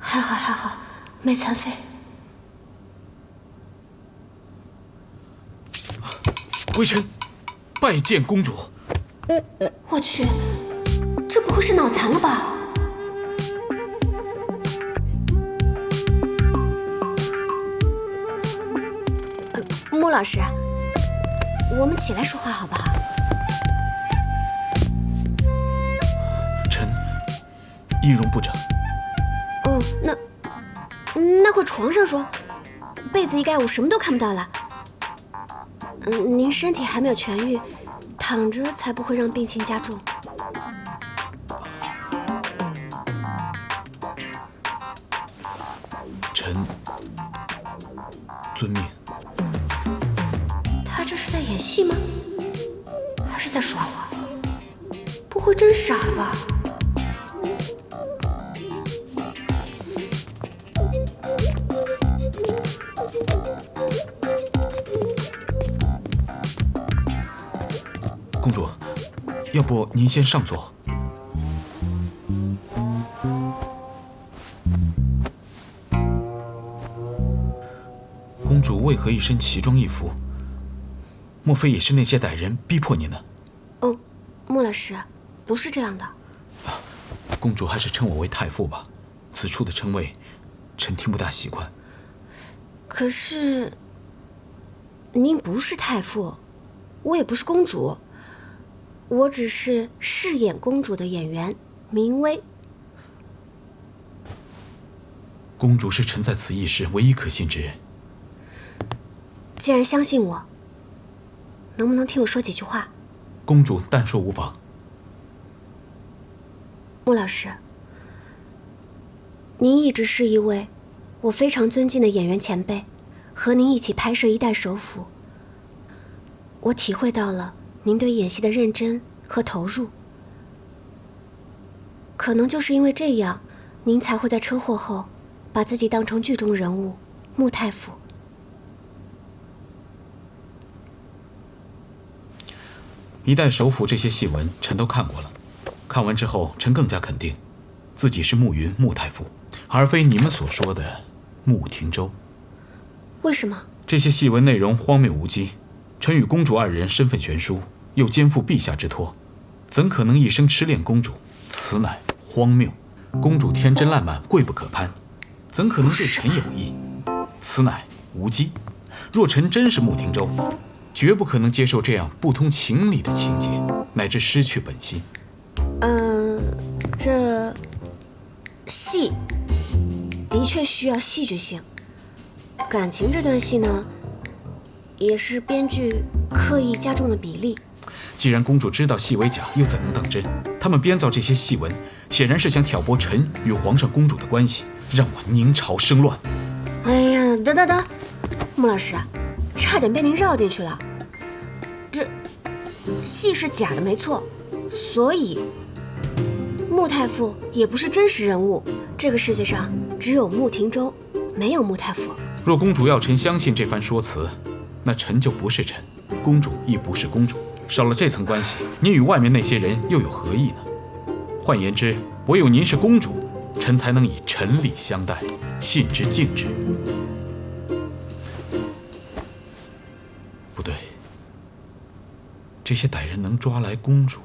还好还好，没残废。微臣拜见公主。我去，这不会是脑残了吧？穆老师，我们起来说话好不好？臣仪容不整。哦，那会床上说，被子一盖，我什么都看不到了。您身体还没有痊愈，躺着才不会让病情加重。臣遵命。他这是在演戏吗？还是在耍我？不会真傻吧？公主，要不您先上座。公主为何一身奇装异服？莫非也是那些歹人逼迫您的？哦，穆老师，不是这样的。公主还是称我为太傅吧，此处的称谓，臣听不大习惯。可是，您不是太傅，我也不是公主，我只是饰演公主的演员，明薇。公主是臣在此一事唯一可信之人。既然相信我，能不能听我说几句话？公主但说无妨。穆老师，您一直是一位我非常尊敬的演员前辈，和您一起拍摄《一代首辅》，我体会到了您对演戏的认真和投入。可能就是因为这样，您才会在车祸后把自己当成剧中人物穆太傅。一代首辅这些戏文，臣都看过了。看完之后，臣更加肯定，自己是穆云穆太傅，而非你们所说的穆廷周。为什么？这些戏文内容荒谬无稽，臣与公主二人身份悬殊，又肩负陛下之托，怎可能一生痴恋公主？此乃荒谬。公主天真烂漫，贵不可攀，怎可能对臣有意？此乃无稽。若臣真是穆廷周，绝不可能接受这样不通情理的情节，乃至失去本心。这戏的确需要戏剧性，感情这段戏呢，也是编剧刻意加重了比例。既然公主知道戏为假，又怎能当真？他们编造这些戏文，显然是想挑拨臣与皇上公主的关系，让我宁朝生乱。哎呀，得，穆老师，差点被您绕进去了。这戏是假的，没错，所以穆太傅也不是真实人物。这个世界上只有穆廷周，没有穆太傅。若公主要臣相信这番说辞，那臣就不是臣，公主亦不是公主。少了这层关系，您与外面那些人又有何异呢？换言之，唯有您是公主，臣才能以臣礼相待，信之敬之。不对，这些歹人能抓来公主，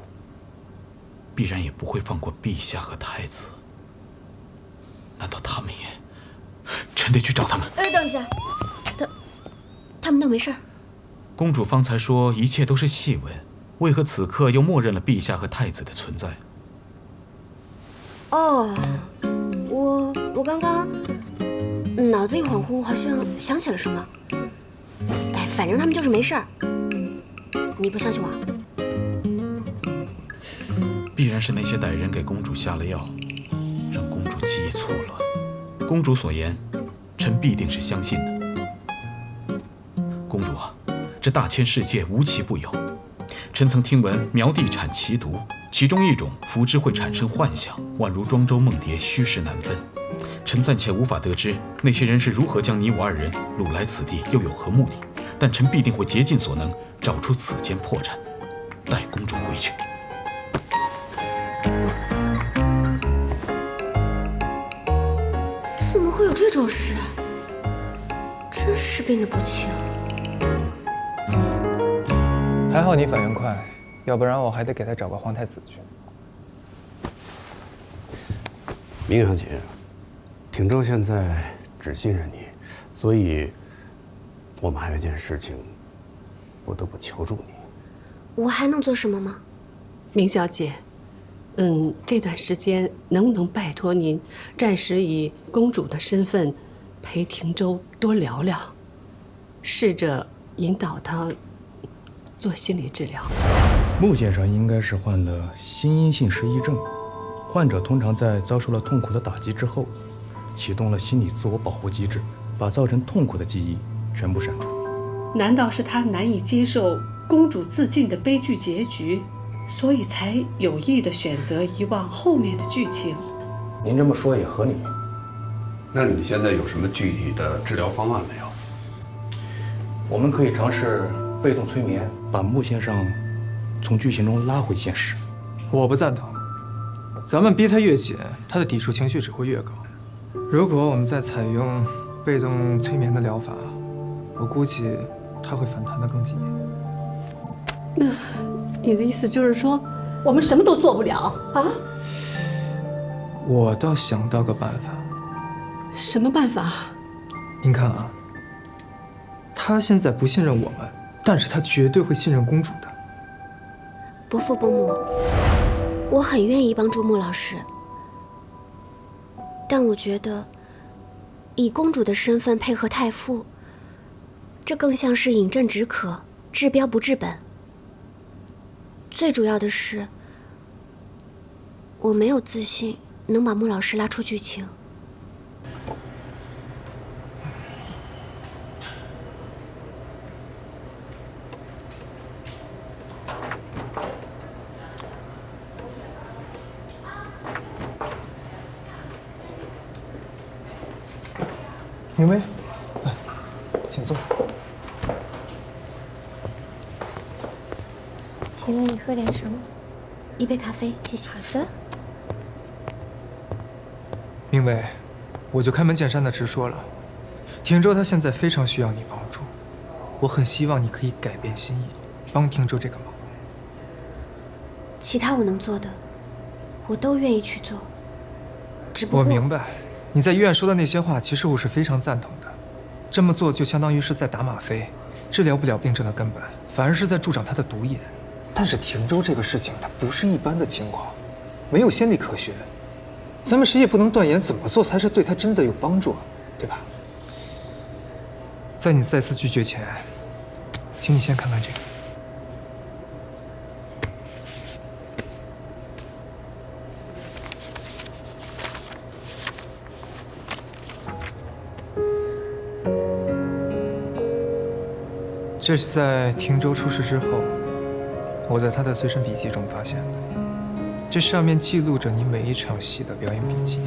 必然也不会放过陛下和太子。难道他们也……臣得去找他们。哎，等一下，他们都没事。公主方才说一切都是戏文，为何此刻又默认了陛下和太子的存在？哦，我刚刚脑子一恍惚，好像想起了什么。哎，反正他们就是没事儿。你不相信我？必然是那些歹人给公主下了药，让公主记忆错乱。公主所言，臣必定是相信的。公主啊，这大千世界无奇不有。臣曾听闻苗地产奇毒，其中一种服之会产生幻想，宛如庄周梦蝶，虚实难分。臣暂且无法得知那些人是如何将你我二人掳来此地，又有何目的，但臣必定会竭尽所能找出此间破绽，带公主回去。怎么会有这种事？真是病得不轻。还好你反应快，要不然我还得给他找个皇太子去。明小姐，挺州现在只信任你，所以我们还有一件事情不得不求助你。我还能做什么吗？明小姐，这段时间能不能拜托您，暂时以公主的身份陪廷州多聊聊，试着引导她做心理治疗。穆先生应该是患了心因性失忆症，患者通常在遭受了痛苦的打击之后，启动了心理自我保护机制，把造成痛苦的记忆全部删除。难道是他难以接受公主自尽的悲剧结局，所以才有意的选择遗忘后面的剧情？您这么说也合理。那你现在有什么具体的治疗方案没有？我们可以尝试被动催眠，把穆先生从剧情中拉回现实。我不赞同，咱们逼他越紧，他的抵触情绪只会越高。如果我们再采用被动催眠的疗法，我估计他会反弹得更激烈。那你的意思就是说，我们什么都做不了啊？我倒想到个办法。什么办法？您看啊，他现在不信任我们，但是他绝对会信任公主的。伯父伯母，我很愿意帮助穆老师，但我觉得以公主的身份配合太傅，这更像是饮鸩止渴，治标不治本。最主要的是，我没有自信能把穆老师拉出剧情。明薇，来，请坐。请问你喝点什么？一杯咖啡，谢谢。好的。明薇，我就开门见山的直说了，廷州他现在非常需要你帮助，我很希望你可以改变心意，帮廷州这个忙。其他我能做的，我都愿意去做。只不过我明白，你在医院说的那些话，其实我是非常赞同的。这么做就相当于是在打吗啡，治疗不了病症的根本，反而是在助长他的毒瘾。但是廷州这个事情，它不是一般的情况，没有先例可循。咱们谁也不能断言怎么做才是对他真的有帮助，对吧？在你再次拒绝前，请你先看看这个。这是在廷州出事之后，我在他的随身笔记中发现的。这上面记录着你每一场戏的表演笔记，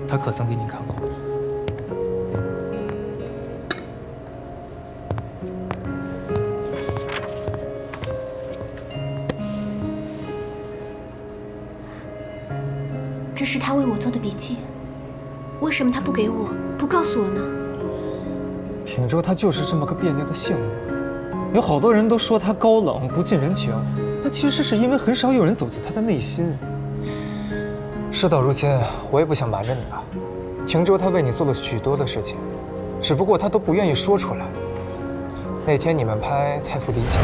他可曾给你看过？这是他为我做的笔记，为什么他不给我，不告诉我呢？廷州他就是这么个别扭的性子，有好多人都说他高冷不近人情，那其实是因为很少有人走进他的内心。事到如今，我也不想瞒着你了，廷州他为你做了许多的事情，只不过他都不愿意说出来。那天你们拍《太傅离情》，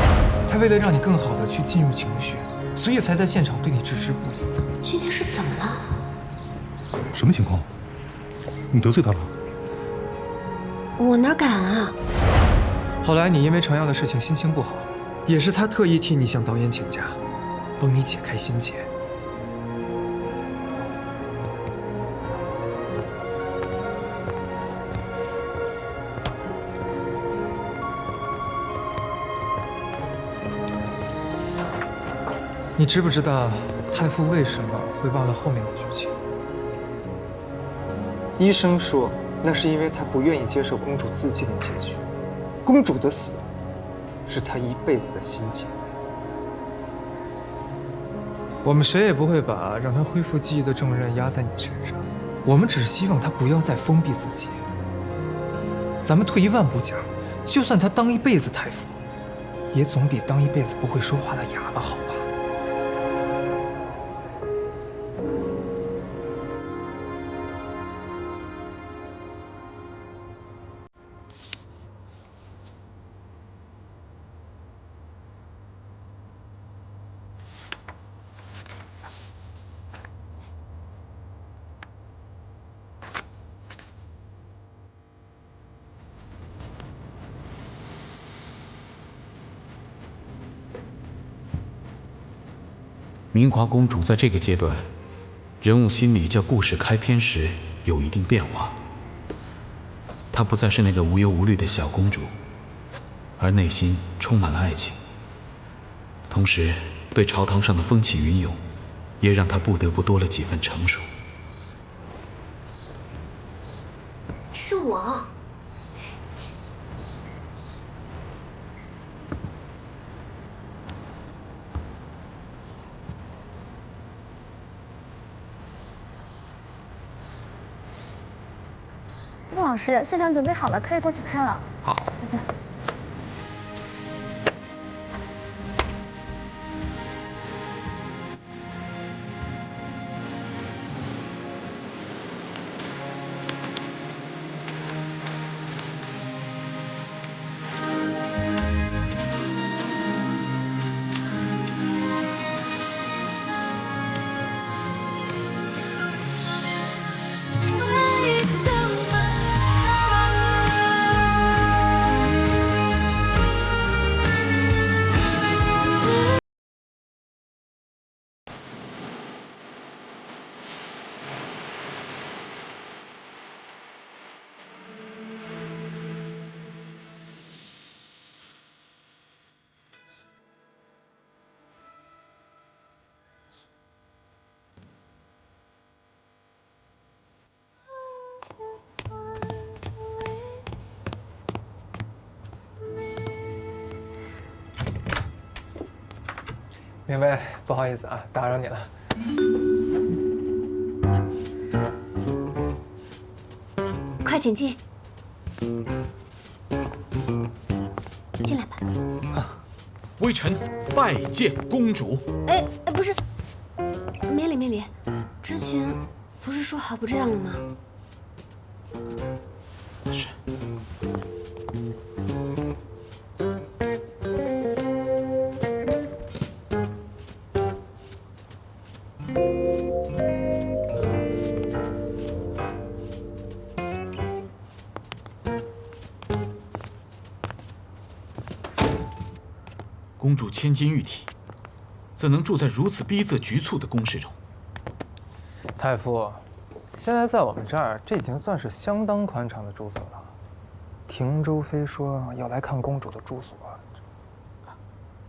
他为了让你更好的去进入情绪，所以才在现场对你置之不理。今天是怎么了？什么情况？你得罪他了？我哪敢啊！后来你因为成药的事情心情不好，也是他特意替你向导演请假，帮你解开心结。你知不知道太傅为什么会忘了后面的剧情？医生说，那是因为他不愿意接受公主自尽的结局。公主的死，是他一辈子的心结。我们谁也不会把让他恢复记忆的重任压在你身上，我们只是希望他不要再封闭自己。咱们退一万步讲，就算他当一辈子太傅，也总比当一辈子不会说话的哑巴好吧？明华公主在这个阶段，人物心理较故事开篇时有一定变化。她不再是那个无忧无虑的小公主，而内心充满了爱情。同时，对朝堂上的风起云涌，也让她不得不多了几分成熟。是我。陆老师，现场准备好了，可以过去看了。好。明白，不好意思啊，打扰你了。快请进，进来吧。微臣拜见公主。哎，不是，免礼免礼，之前不是说好不这样了吗？是。公主千金玉体，怎能住在如此逼仄局促的宫室中？太傅，现在在我们这儿，这已经算是相当宽敞的住所了。廷州妃说要来看公主的住所。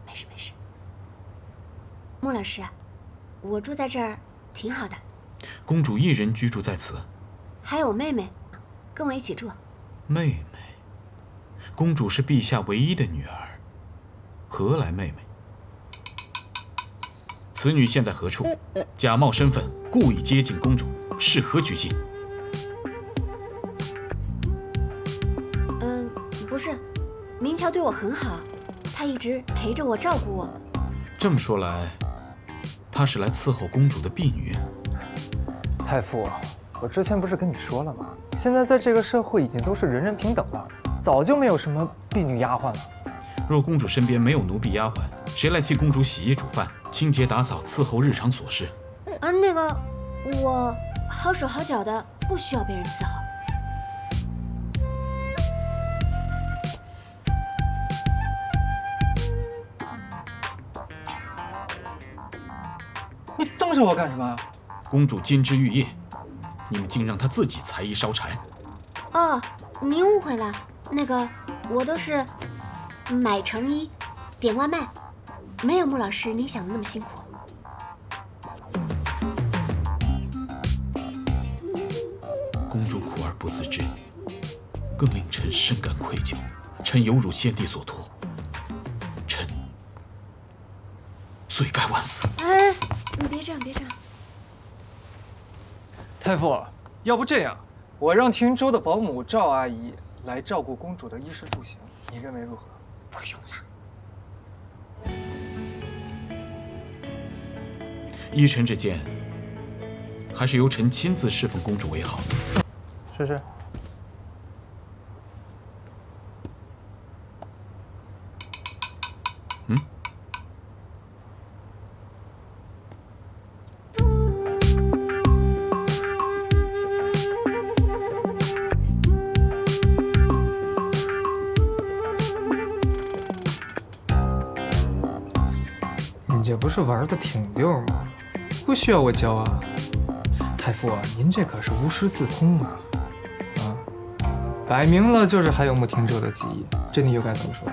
没事没事。穆老师，我住在这儿挺好的。公主一人居住在此，还有妹妹，跟我一起住。妹妹，公主是陛下唯一的女儿。何来妹妹？此女现在何处？假冒身份，故意接近公主，是何居心？不是，明桥对我很好，他一直陪着我，照顾我。这么说来，她是来伺候公主的婢女。太傅，我之前不是跟你说了吗？现在在这个社会已经都是人人平等了，早就没有什么婢女丫鬟了。若公主身边没有奴婢丫鬟，谁来替公主洗衣煮饭、清洁打扫、伺候日常琐事？那个，我好手好脚的，不需要别人伺候。你瞪着我干什么？公主金枝玉叶，你们竟让她自己裁衣烧柴。哦，您误会了，那个我都是买成衣，点外卖，没有穆老师你想的那么辛苦。公主苦而不自知，更令臣深感愧疚。臣有辱先帝所托，臣罪该万死。哎，你别这样，别这样。太傅，要不这样，我让廷州的保姆赵阿姨来照顾公主的衣食住行，你认为如何？不用了。依臣之见，还是由臣亲自侍奉公主为好。是。你这不是玩的挺溜吗？不需要我教啊。太傅，您这可是无师自通啊！啊，摆明了就是还有穆廷州的记忆，这你又该怎么说？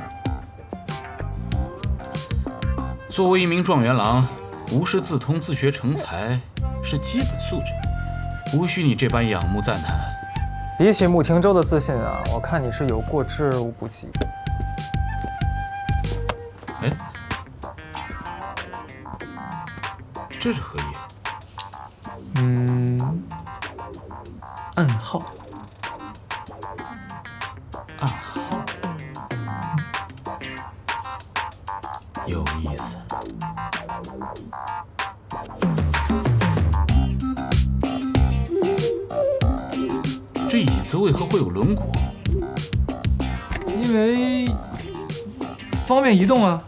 作为一名状元郎，无师自通、自学成才是基本素质，无需你这般仰慕赞叹。比起穆廷州的自信啊，我看你是有过之而无不及。哎，这是何意？暗号。暗号，有意思。这椅子为何会有轮毂？因为方便移动啊。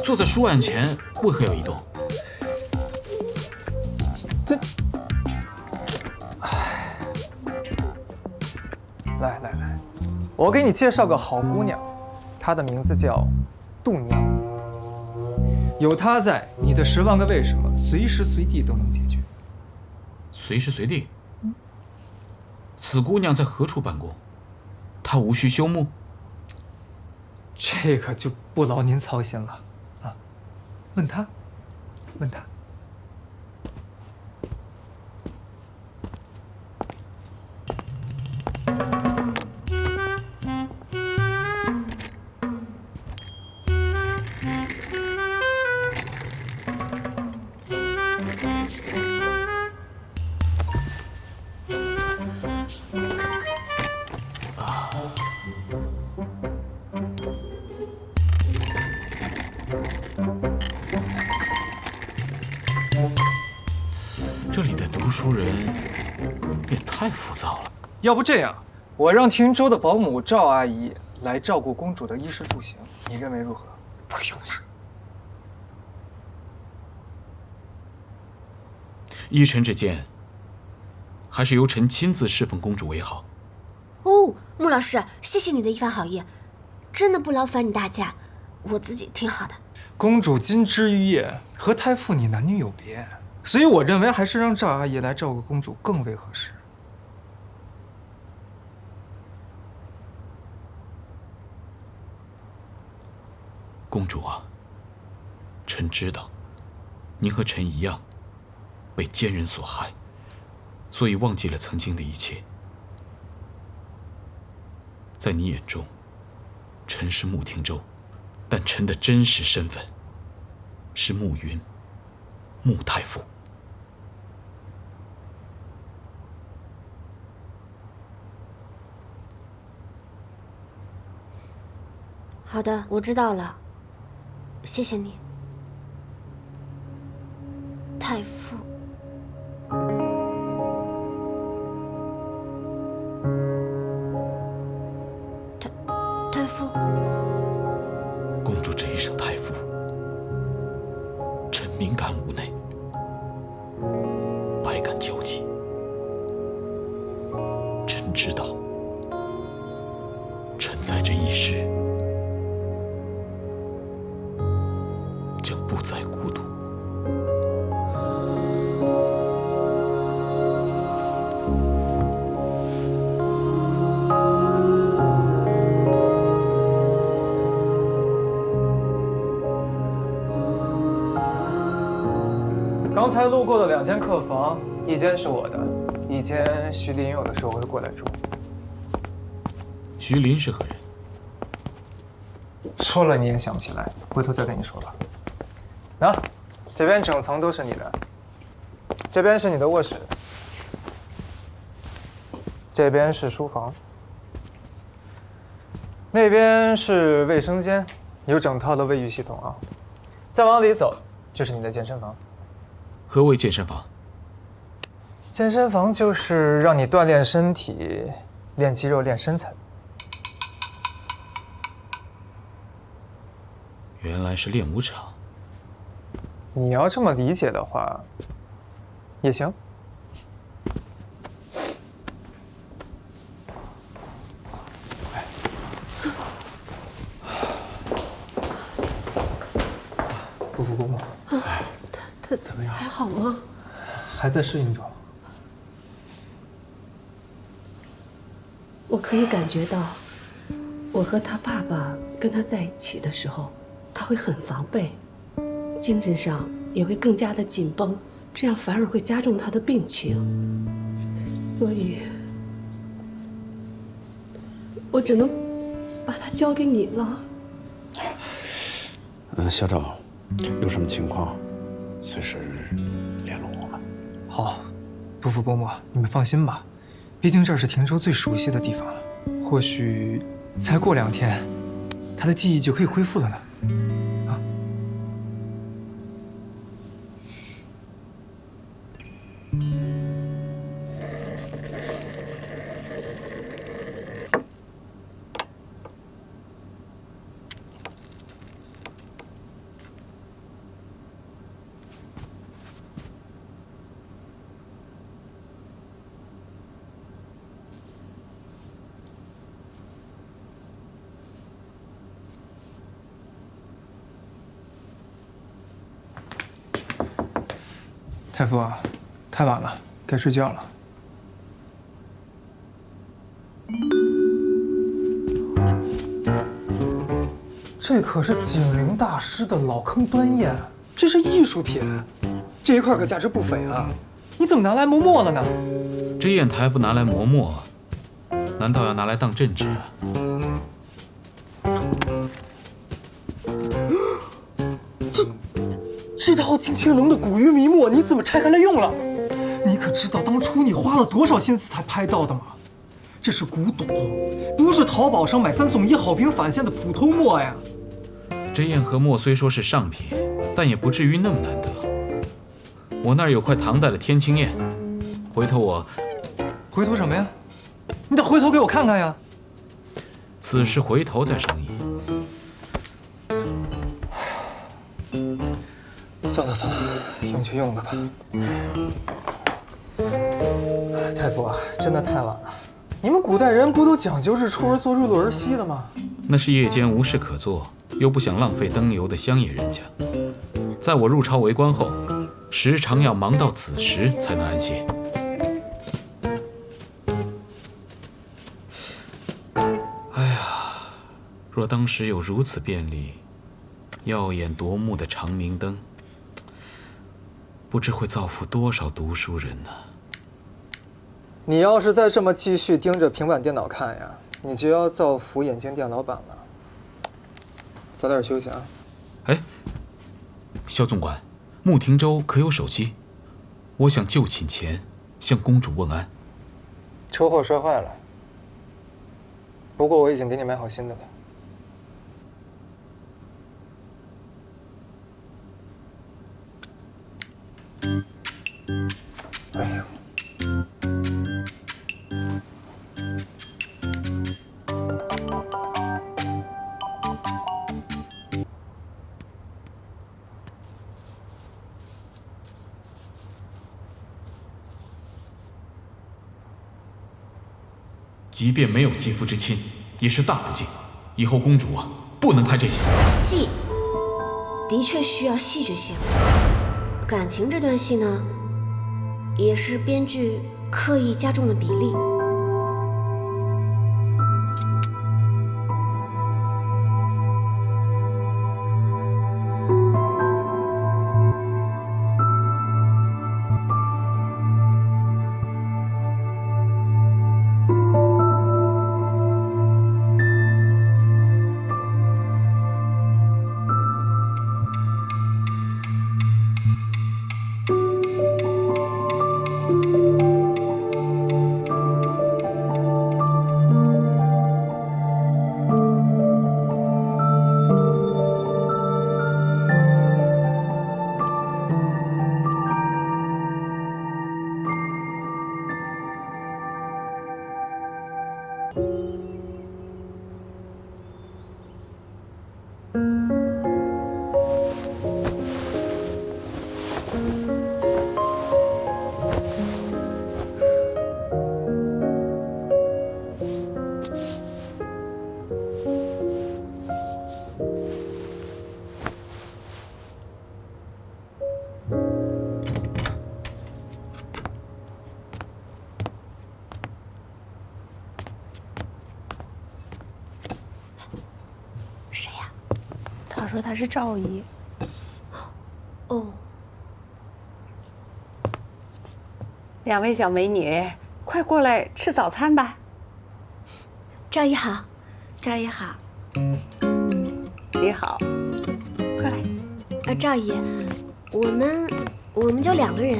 坐在书案前为何要移动？来，我给你介绍个好姑娘，她的名字叫度娘。有她在，你的10万个为什么随时随地都能解决。随时随地？此姑娘在何处办公？她无需休沐？这个就不劳您操心了啊，问她。这里的读书人也太浮躁了。要不这样，我让廷州的保姆赵阿姨来照顾公主的衣食住行，你认为如何？不用了。依臣之见，还是由臣亲自侍奉公主为好。哦，穆老师，谢谢你的一番好意，真的不劳烦你大驾，我自己挺好的。公主金枝玉叶，和太傅你男女有别，所以我认为还是让赵阿姨来照顾公主更为合适。公主啊，臣知道，您和臣一样，被奸人所害，所以忘记了曾经的一切。在你眼中，臣是穆廷州，但臣的真实身份是穆云，穆太傅。好的，我知道了，谢谢你，太傅。太傅，公主这一声太傅，臣敏感无内，百感交集。臣知道，臣在这一世将不再孤独。刚才路过的2间客房，一间是我的，一间徐林有的时候会过来住。徐林是何人？说了你也想不起来，回头再跟你说吧。那，这边整层都是你的，这边是你的卧室，这边是书房，那边是卫生间，有整套的卫浴系统啊。再往里走就是你的健身房。何为健身房？健身房就是让你锻炼身体、练肌肉、练身材。原来是练武场。你要这么理解的话，也行。不服姑母，他怎么样？还好吗？还在适应中。我可以感觉到，我和他爸爸跟他在一起的时候，他会很防备，精神上也会更加的紧绷，这样反而会加重他的病情。所以，我只能把他交给你了。校长，有什么情况，随时联络我们。好，不服伯母，你们放心吧，毕竟这是廷州最熟悉的地方了。或许才过2天，他的记忆就可以恢复了呢。啊！太傅啊，太晚了，该睡觉了。这可是景陵大师的老坑端砚，这是艺术品，这一块可价值不菲啊！你怎么拿来磨墨了呢？这砚台不拿来磨墨，难道要拿来当镇纸啊？这套金青龙的古玉迷墨，你怎么拆开来用了？你可知道当初你花了多少心思才拍到的吗？这是古董，不是淘宝上买3送1好评返现的普通墨呀。这砚和墨虽说是上品，但也不至于那么难得。我那儿有块唐代的天青砚，回头什么呀？你得回头给我看看呀。此时回头再商议。算了，用就用了吧。太傅啊，真的太晚了。你们古代人不都讲究日出而作，日落而息的吗？那是夜间无事可做，又不想浪费灯油的乡野人家。在我入朝为官后，时常要忙到此时才能安歇。哎呀，若当时有如此便利、耀眼夺目的长明灯，不知会造福多少读书人呢。你要是再这么继续盯着平板电脑看呀，你就要造福眼镜店老板了。早点休息啊。哎，萧总管，穆廷州可有手机？我想就寝前向公主问安。车祸摔坏了，不过我已经给你买好新的了。哎呦！即便没有肌肤之亲，也是大不敬。以后公主啊，不能拍这些戏，的确需要戏剧性。感情这段戏呢，也是编剧刻意加重了比例。说她是赵姨。哦，两位小美女，快过来吃早餐吧。赵姨好。赵姨好。你好，快来。赵姨，我们就2个人，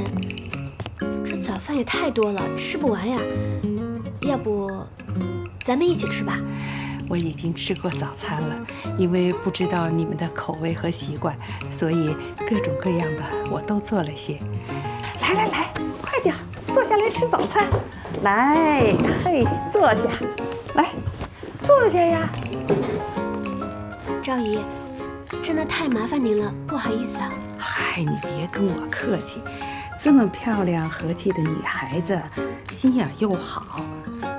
这早饭也太多了，吃不完呀。要不咱们一起吃吧？我已经吃过早餐了，因为不知道你们的口味和习惯，所以各种各样的我都做了些。来，快点，坐下来吃早餐。来，嘿，坐下，来，坐下呀。赵姨，真的太麻烦您了，不好意思啊。嗨，你别跟我客气，这么漂亮和气的女孩子，心眼又好，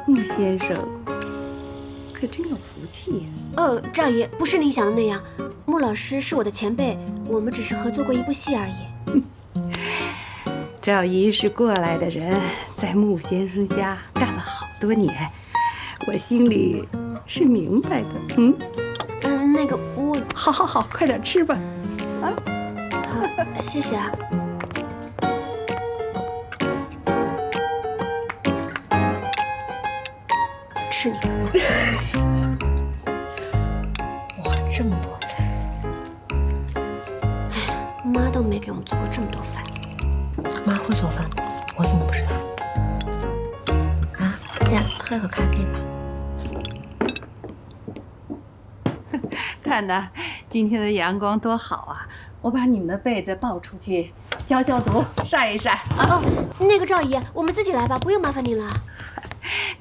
穆先生可真有福气呀。赵姨，不是您想的那样，穆老师是我的前辈，我们只是合作过一部戏而已。赵姨是过来的人，在穆先生家干了好多年，我心里是明白的。那个我……好，快点吃吧。好，谢谢啊。吃你！哇，这么多菜！哎，妈都没给我们做过这么多饭。妈会做饭，我怎么不知道？啊，先喝口咖啡吧。看呐，今天的阳光多好啊！我把你们的被子抱出去消消毒、晒一晒啊。那个赵姨，我们自己来吧，不用麻烦您了。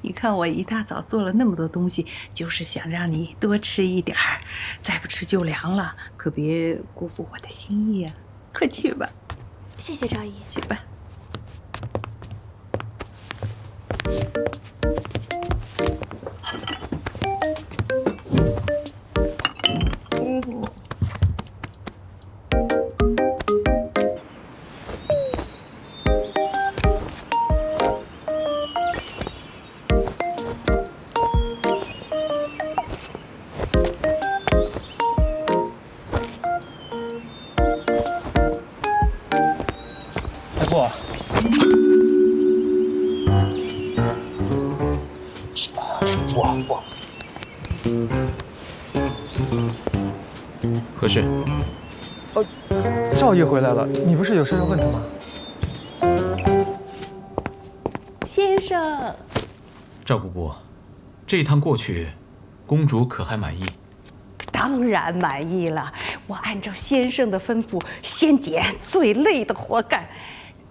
你看我一大早做了那么多东西，就是想让你多吃一点儿，再不吃就凉了，可别辜负我的心意啊！快去吧，谢谢赵姨。去吧。太傅，何事？赵姨回来了，你不是有事要问她吗？先生，赵姑姑，这一趟过去，公主可还满意？当然满意了，我按照先生的吩咐，先捡最累的活干。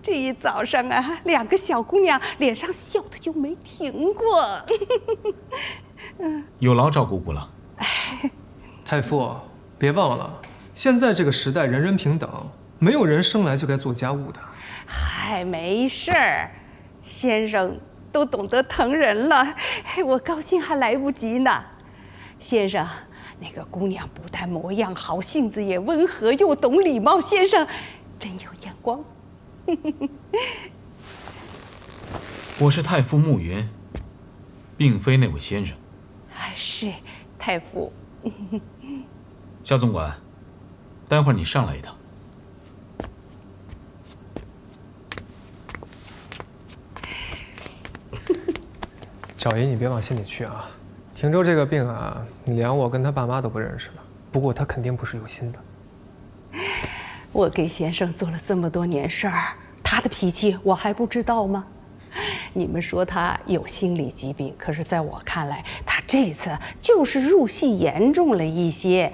这一早上啊，2个小姑娘脸上笑的就没停过。有劳赵姑姑了。太傅，别忘了，现在这个时代人人平等，没有人生来就该做家务的。嗨，没事儿，先生都懂得疼人了，我高兴还来不及呢。先生，那个姑娘不但模样好，性子也温和，又懂礼貌，先生真有眼光。我是太傅慕云，并非那位先生。是太傅。肖总管，待会儿你上来一趟。赵姨，你别往心里去啊。廷州这个病啊，你连我跟他爸妈都不认识了。不过他肯定不是有心的。我给先生做了这么多年事儿，他的脾气我还不知道吗？你们说他有心理疾病，可是在我看来，他这次就是入戏严重了一些。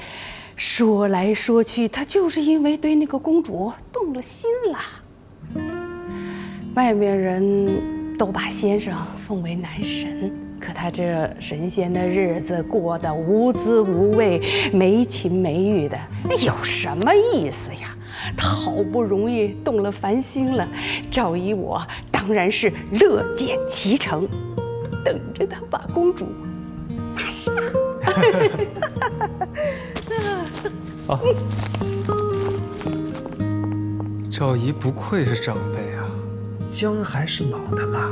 说来说去，他就是因为对那个公主动了心了。外面人都把先生奉为男神，可他这神仙的日子过得无滋无味，没情没欲的，有什么意思呀？他好不容易动了凡心了，赵姨我当然是乐见其成，等着他把公主拿下。啊，赵姨不愧是长辈啊，姜还是老的辣。